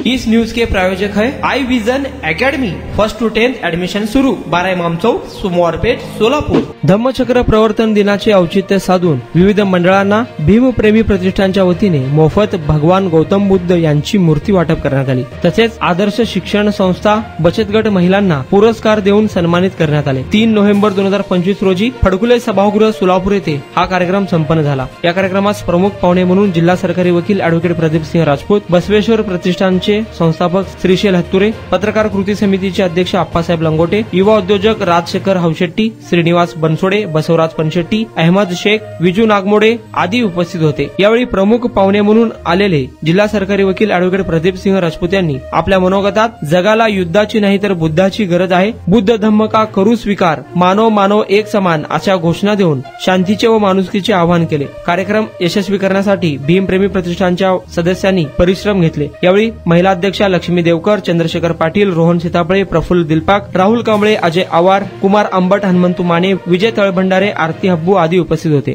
इस news के प्रायोजक है I Vision Academy. 1st to 10th admission सुरू। 12 इमाम चौक, सोमवारपेठ, सोलापूर। धम्मचक्र प्रवर्तन दिनाचे औचित्य साधून विविध मंडळांना भीमप्रेमी प्रतिष्ठानच्या वतीने मोफत भगवान गौतम बुद्ध यांची मूर्ती वाटप करण्यात आली। तसेच आदर्श शिक्षण संस्था बचत गट महिलांना पुरस्कार देऊन सन्मानित करण्यात आले। 3 नोव्हेंबर 2025 रोजी फडकुले सभागृह सोलापूर येथे हा कार्यक्रम संपन्न झाला। या कार्यक्रमास प्रमुख पाहुणे म्हणून जिल्हा सरकारी वकील ॲडव्होकेट प्रदीप सिंह राजपूत, बसवेश्वर प्रतिष्ठानचे संस्थापक श्रीशैल हत्तुरे, पत्रकार कृती समितीचे अध्यक्ष आप्पासाहेब लंगोटे, युवा उद्योजक राजशेखर हौशेट्टी, श्रीनिवास बनसोडे, बसवराज पनशेट्टी, अहमद शेख, विजू नागमोडे आदी उपस्थित होते। यावेळी प्रमुख पाहुणे म्हणून आलेले जिल्हा सरकारी वकील ॲडव्होकेट प्रदीप सिंह राजपूत यांनी आपल्या मनोगतात जगाला युद्धाची नाही तर बुद्धाची गरज आहे, बुद्ध धम्म का करू स्वीकार, मानव मानव एक समान अशा घोषणा देऊन शांतीचे व माणुसकीचे आवाहन केले। कार्यक्रम यशस्वी करण्यासाठी भीमप्रेमी प्रतिष्ठानच्या सदस्यांनी परिश्रम घेतले। यावेळी महिला अध्यक्षा लक्ष्मी देवकर, चंद्रशेखर पाटील, रोहन सीतापळे, प्रफुल्ल दिलपाक, राहुल कांबळे, अजय आवार, कुमार आंबट, हनुमंतू माने, विजय तळभंडारे, आरती हब्बू आदी उपस्थित होते।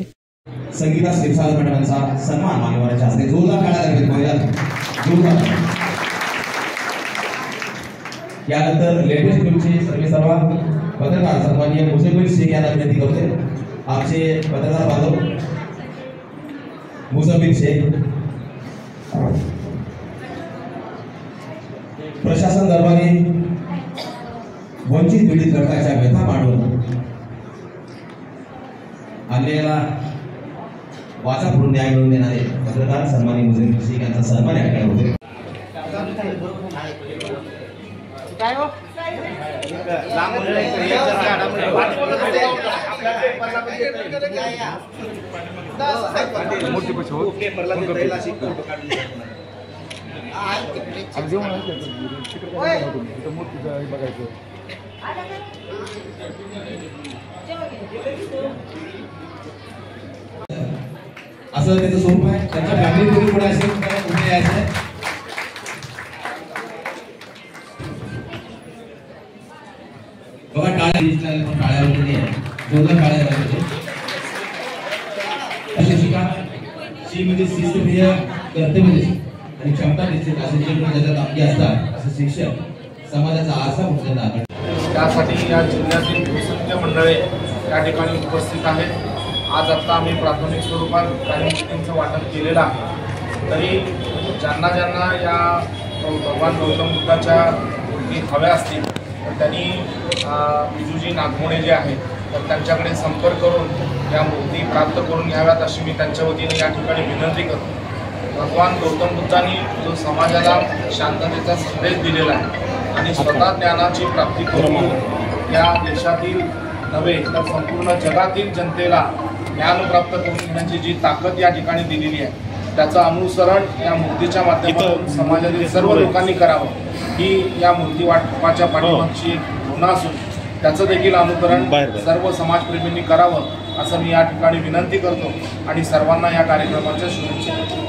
संगीता शिरसागर मंडळाचा सन्मान मान्यवरांच्या हस्ते जोरदार टाळ्या जोरदार। यानंतर लेटेस्ट न्यूजचे सर्व पत्रकार सन्माननीय मुसलमान शेख यांना विनंती करते। आमचे पत्रकार बांधव मुसलमान शेख प्रशासन दरबारी वंचित पीडित घटकाच्या व्यथा मांडून आणलेला वाचा पूर्ण न्याय मिळवून देणारे पत्रकार सन्माननीय मुसलमान शेख यांचा सन्मान या ठिकाणी होते। असं त्याचं स्वरूप आहे। त्यांच्या फॅमिली कोणी पुढे असेल तर कुठे यायचं बघा। टाळ्या होते जोरदार टाळ्या होते। शिक्षिका शी म्हणजे शिस्तप्रिय, कर्तव्यनिष्ठ आणि क्षमता निश्चित असे जे ज्याच्यात आपली असतात असे शिक्षक समाजाचा आरसा उचलला आहे। त्यासाठी या जिल्ह्यातील असंख्य मंडळे या ठिकाणी उपस्थित आहेत। आज आता आम्ही प्राथमिक स्वरूपात काही मूर्तींचं वाटप केलेलं आहे। तरी ज्यांना ज्यांना या भगवान गौतम बुद्धाच्या मूर्ती हव्या असतील तर त्यांनी विजूजी नागमोडे जे आहेत तर त्यांच्याकडे संपर्क करून या मूर्ती प्राप्त करून घ्याव्यात अशी मी त्यांच्या वतीने या ठिकाणी विनंती करतो। भगवान गौतम बुद्धांनी जो समाजाला शांततेचा संदेश दिलेला आहे आणि स्वतः ज्ञानाची प्राप्ती करून या देशातील नव्हे तर संपूर्ण जगातील जनतेला ज्ञान प्राप्त करून घेण्याची जी ताकद या ठिकाणी दिलेली आहे त्याचं अनुसरण या मूर्तीच्या माध्यमातून समाजातील सर्व लोकांनी करावं ही या मूर्ती वाटपाच्या पाठीमागची एक भावना असून त्याचं देखील अनुकरण सर्व समाजप्रेमींनी करावं असं मी या ठिकाणी विनंती करतो आणि सर्वांना या कार्यक्रमाच्या शुभेच्छा देतो।